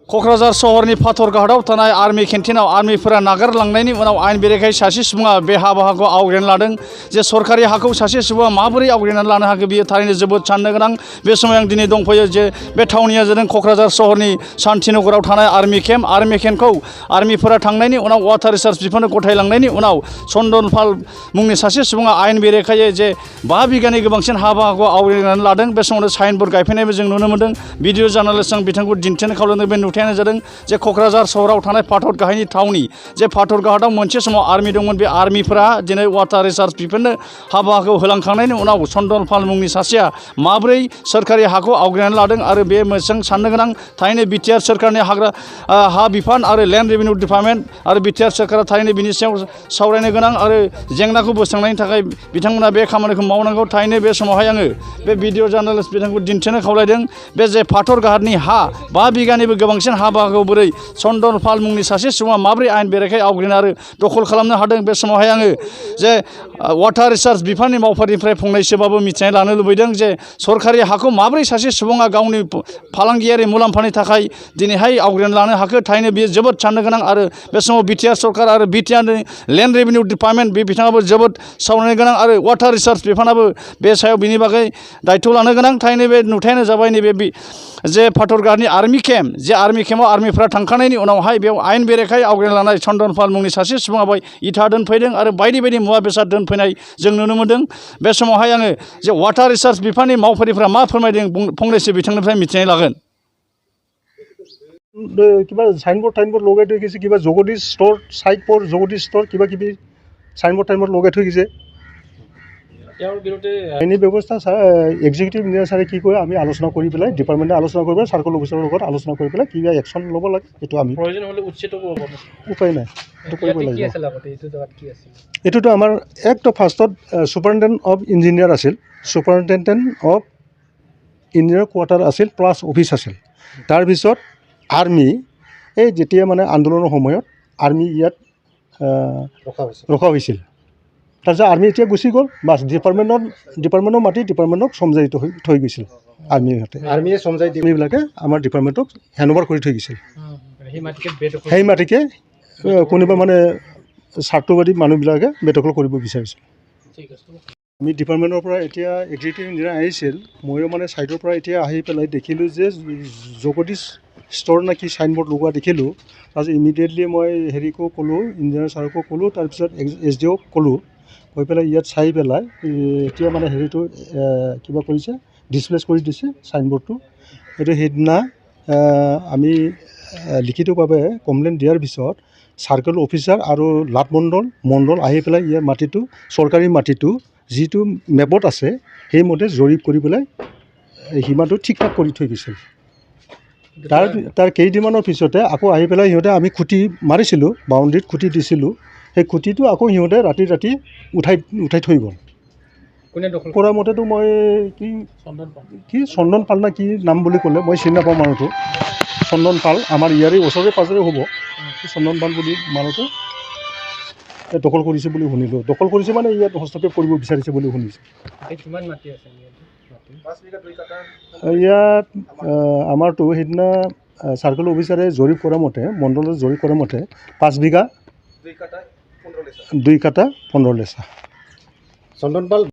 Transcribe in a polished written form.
क'क्राझार सहरनि फाथरघाटआव थानाय आर्मी केन्टिनाव आर्मीफोरा नागारलांनायनि उनाव आयेन बेरेखायै सासे सुबुङा बे हाबाखौ आवग्रिनानै लादों। जे सरकारि हाखौ सासे सुबुङा माबोरै आवग्रिनानै लानो हाखो बेयो थारैनो जोबोद साननो गोनां। बे समाव आं दिनै दंफैयो जे बे थावनिया जादों क'क्राझार सहरनि शान्तिनगराव थानाय आर्मी केम्पखौ आर्मीफोरा थांनायनि उनाव वाटार रिसार्च बिफाननो गथायलांनायनि उनाव चन्दन पाल मुंनि सासे सुबुङा आयेन बेरेखायै जे 5 बिगानि गोबांसिन हाबाखौ आवग्रिनानै लादों। बे समावनो साइनबोर्ड गायफैनायबो जों नुनो मोन्दों। भिडिअ जार्नालिस्ट आं बिथांखौ दिन्थिनो खावलायदों। बे नुथायानो जादों जे क'क्राझार सहराव थानाय फाथरगाहायनि थावनि जे फाथरघाटआव मोनसे समाव आर्मी दंमोन। बे आर्मीफोरा दिनै वाटार रिसार्च बिफाननो हाबाखौ होलांखांनायनि उनाव चन्दन पाल मुंनि सासेया माबोरै सोरखारि हाखौ आवग्रिनानै लादों आरो बे मोजां साननो गोनां। थारैनो बिटिआर सोरखारनि हा बिफान आरो लेन्ड रेभिनिउ डिपार्टमेन्ट आरो बिटिआर सोरखारा थारैनो बिनि सायाव सावरायनो गोनां आरो जेंनाखौ बोस्रांनायनि थाखाय बिथांमोना बे खामानिखौ मावनांगौ। थारैनो बे समावहाय आङो बे भिडिअ जार्नालिस्ट बिथांखौ दिन्थिनो खावलायदों। बे जे फाथरघाटनि हा 5 बिगानिबो गोबांसिन हाबाखौ बोरै चन्दन पाल मुंनि सासे सुबुङा माबोरै आयेन बेरेखायै आवग्रिनो आरो दखल खालामनो हादों। बे समावहाय आङो जे वाटार रिसार्च बिफाननि मावफारिनिफ्राय फंनैसोबाबो मिथिनानै लानो लुबैदों जे सरकारि हाखौ माबोरै सासे सुबुङा गावनि फालांगियारि मुलाम्फानि थाखाय दिनैहाय आवग्रिनानै लानो हाखो। थारैनो बेयो जोबोद साननो गोनां आरो बे समाव बिटिआर सरकार आरो बिटिआरनि लेन्ड रेभिनिउ डिपार्टमेन्ट बे बिथाङाबो जोबोद सावरायनो गोनां आरो वाटार रिसार्च बिफानाबो बे सायाव बिनि बागै दायथ' लानो गोनां। थारैनो बे नुथायानो जाबाय नैबे जे फाथरघाटनि आर्मी केम्पआव आर्मीफ्रा थांखांनायनि उनावहाय बेयाव आयेन बेरेखायै आवग्रिना लानाय चन्दन पाल मुंनि सासे सुबुङा बेवहाय इथा दोनफैदों आरो बायदि बायदि मुवा बेसाद दोनफैनाय जों नुनो मोन्दों। बे समावहाय आङो जे वाटार रिसार्च बिफाननि मावफारिफ्रा मा फोरमायदों फंनैसो बिथांनिफ्राय मिथिनानै लागोन। কিবা সাইনবোর্ড লগাই থৈ গৈছে, কিবা Jagadish store side for Jagadish store কিবা কিবি সাইনবোৰ্ড লগাই থৈ গৈছে। আইনী ব্যৱস্থা এক্সিকিউটিভ ইঞ্জিনিয়াৰ ছাৰে কি কয় আমি আলোচনা কৰি পেলাই ডিপাৰ্টমেণ্টে আলোচনা কৰি পেলাই চাৰ্কল অফিচাৰৰ লগত আলোচনা কৰি পেলাই কিবা একশ্যন ল'ব লাগে। এইটো আমি উপায় নাই, এইটো কৰিব লাগিব। এইটোতো আমাৰ একটো ফাৰ্ষ্টত ছুপাৰিণ্টেণ্ডেণ্ট অফ ইঞ্জিনিয়াৰ আছিল, ছুপাৰিণ্টেণ্ডেণ্ট অফ ইঞ্জিনিয়াৰ কোৱাৰ্টাৰ আছিল প্লাছ অফিচ আছিল। তাৰপিছত আৰ্মি এই যেতিয়া মানে আন্দোলনৰ সময়ত আৰ্মি ইয়াত ৰখা হৈছিল। তাৰপিছত আৰ্মি এতিয়া গুচি গ'ল। বাছ ডিপাৰ্টমেণ্টৰ মাটি ডিপাৰ্টমেণ্টক চমজাই থৈ গৈছিল আৰ্মীয়ে চমজাই দি এইবিলাকে আমাৰ ডিপাৰ্টমেণ্টক হেণ্ডঅভাৰ কৰি থৈ গৈছিল। সেই মাটিকে কোনোবা মানে স্বাৰ্থবাদী মানুহবিলাকে বেদখল কৰিব বিচাৰিছিল। আমি ডিপাৰ্টমেণ্টৰ পৰা এতিয়া এক্সিকিউটিভ ইঞ্জিনিয়াৰ আহিছিল। ময়ো মানে ছাইডৰ পৰা এতিয়া আহি পেলাই দেখিলোঁ যে জগদীশ ষ্ট'ৰ নে কি চাইনবোৰ্ড লগোৱা দেখিলোঁ। তাৰপিছত ইমিডিয়েটলি মই হেৰিকো ক'লোঁ, ইঞ্জিনিয়াৰ ছাৰকো ক'লোঁ, তাৰপিছত SDOক ক'লোঁ। কৈ পেলাই ইয়াত চাই পেলাই এতিয়া মানে হেৰিটো কিবা কৰিছে, ডিছপ্লেচ কৰি দিছে চাইনবোৰ্ডটো। সেইটো সেইদিনা আমি লিখিতভাৱে কমপ্লেইন দিয়াৰ পিছত চাৰ্কল অফিচাৰ আৰু লাট মণ্ডল আহি পেলাই ইয়াৰ মাটিটো চৰকাৰী মাটিটো যিটো মেপত আছে সেইমতে জৰীপ কৰি পেলাই সীমাটো ঠিক ঠাক কৰি থৈ গৈছিল। তাৰ কেইদিনমানৰ পিছতে আকৌ আহি পেলাই সিহঁতে আমি খুঁটি মাৰিছিলোঁ, বাউণ্ডেৰীত খুঁটি দিছিলোঁ। সেই খুঁটিটো আকৌ সিহঁতে ৰাতি উঠাই থৈ গ'ল। কৰা মতেতো মই কি চন্দন পাল না কি নাম বুলি ক'লে মই চিনি নাপাওঁ মানুহটো। চন্দন পাল আমাৰ ইয়াৰে ওচৰে পাঁজৰে হ'ব। চন্দন পাল বুলি মানুহটো দখল কৰিছে বুলি শুনিলোঁ। দখল কৰিছে মানে ইয়াত হস্তক্ষেপ কৰিব বিচাৰিছে বুলি শুনিছোঁ। ইয়াত আমাৰতো সেইদিনা চাৰ্কল অফিচাৰে জৰীপ কৰা মতে, মণ্ডলৰ জৰীপ কৰা মতে 5 বিঘা 2 কাটা 15 লেচা। চন্দন পাল